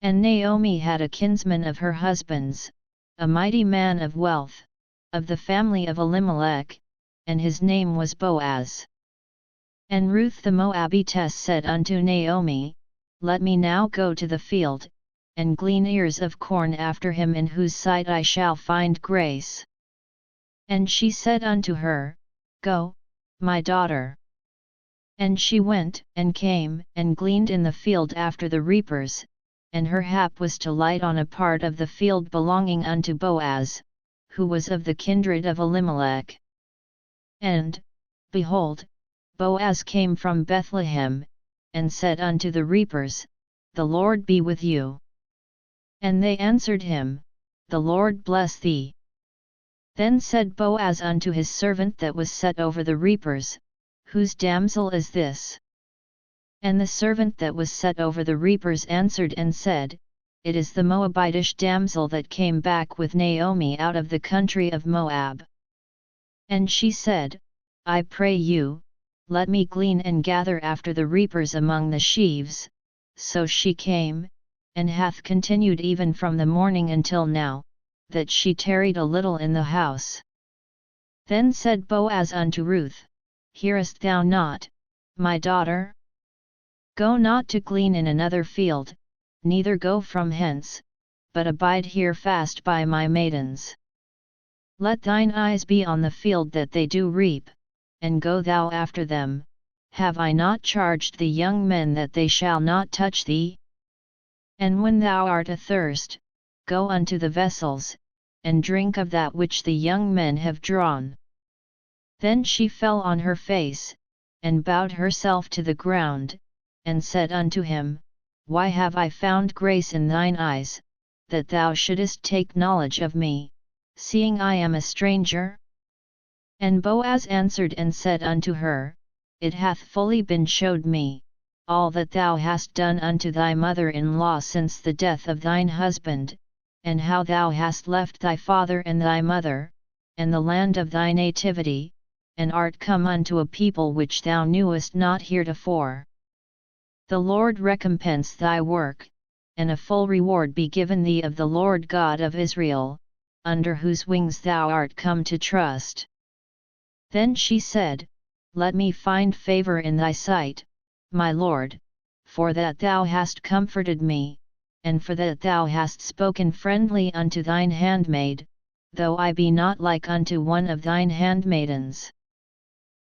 And Naomi had a kinsman of her husband's, a mighty man of wealth, of the family of Elimelech, and his name was Boaz. And Ruth the Moabitess said unto Naomi, Let me now go to the field, and glean ears of corn after him in whose sight I shall find grace. And she said unto her, Go, my daughter. And she went, and came, and gleaned in the field after the reapers, and her hap was to light on a part of the field belonging unto Boaz, who was of the kindred of Elimelech. And, behold, Boaz came from Bethlehem, and said unto the reapers, The Lord be with you. And they answered him, The Lord bless thee. Then said Boaz unto his servant that was set over the reapers, Whose damsel is this? And the servant that was set over the reapers answered and said, It is the Moabitish damsel that came back with Naomi out of the country of Moab. And she said, I pray you, let me glean and gather after the reapers among the sheaves. So she came, and hath continued even from the morning until now, that she tarried a little in the house. Then said Boaz unto Ruth, Hearest thou not, my daughter? Go not to glean in another field, neither go from hence, but abide here fast by my maidens. Let thine eyes be on the field that they do reap, and go thou after them. Have I not charged the young men that they shall not touch thee? And when thou art athirst, go unto the vessels, and drink of that which the young men have drawn. Then she fell on her face, and bowed herself to the ground, and said unto him, Why have I found grace in thine eyes, that thou shouldest take knowledge of me, seeing I am a stranger? And Boaz answered and said unto her, It hath fully been showed me, all that thou hast done unto thy mother-in-law since the death of thine husband, and how thou hast left thy father and thy mother, and the land of thy nativity, and art come unto a people which thou knewest not heretofore. The Lord recompense thy work, and a full reward be given thee of the Lord God of Israel, under whose wings thou art come to trust. Then she said, Let me find favor in thy sight, my Lord, for that thou hast comforted me, and for that thou hast spoken friendly unto thine handmaid, though I be not like unto one of thine handmaidens.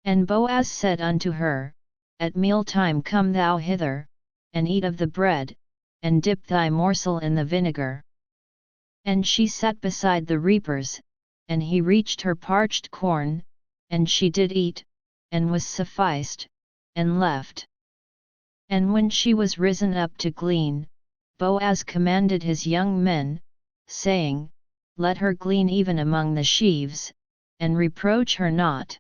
And Boaz said unto her, At mealtime come thou hither, and eat of the bread, and dip thy morsel in the vinegar. And she sat beside the reapers, and he reached her parched corn, and she did eat, and was sufficed, and left. And when she was risen up to glean, Boaz commanded his young men, saying, Let her glean even among the sheaves, and reproach her not.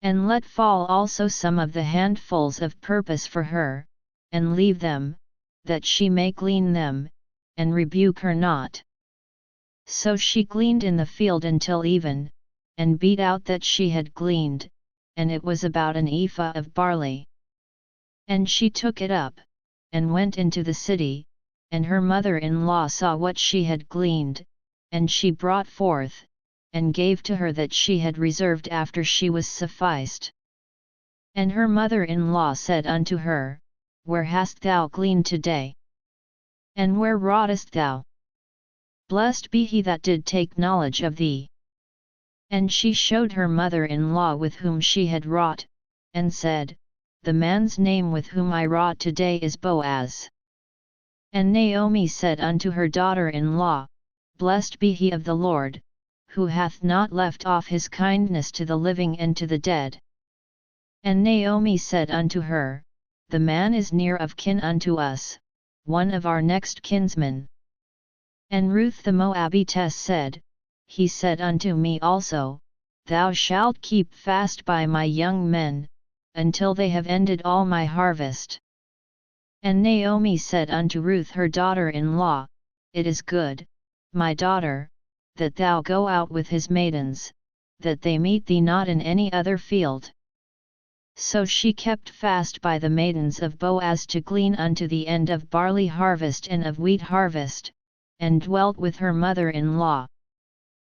And let fall also some of the handfuls of purpose for her, and leave them, that she may glean them, and rebuke her not. So she gleaned in the field until even, and beat out that she had gleaned, and it was about an ephah of barley. And she took it up, and went into the city, and her mother-in-law saw what she had gleaned, and she brought forth, and gave to her that she had reserved after she was sufficed. And her mother-in-law said unto her, Where hast thou gleaned today? And where wroughtest thou? Blessed be he that did take knowledge of thee. And she showed her mother-in-law with whom she had wrought, and said, The man's name with whom I wrought today is Boaz. And Naomi said unto her daughter-in-law, Blessed be he of the Lord, who hath not left off his kindness to the living and to the dead. And Naomi said unto her, The man is near of kin unto us, one of our next kinsmen. And Ruth the Moabitess said, He said unto me also, Thou shalt keep fast by my young men, until they have ended all my harvest. And Naomi said unto Ruth her daughter-in-law, It is good, my daughter, that thou go out with his maidens, that they meet thee not in any other field. So she kept fast by the maidens of Boaz to glean unto the end of barley harvest and of wheat harvest, and dwelt with her mother-in-law.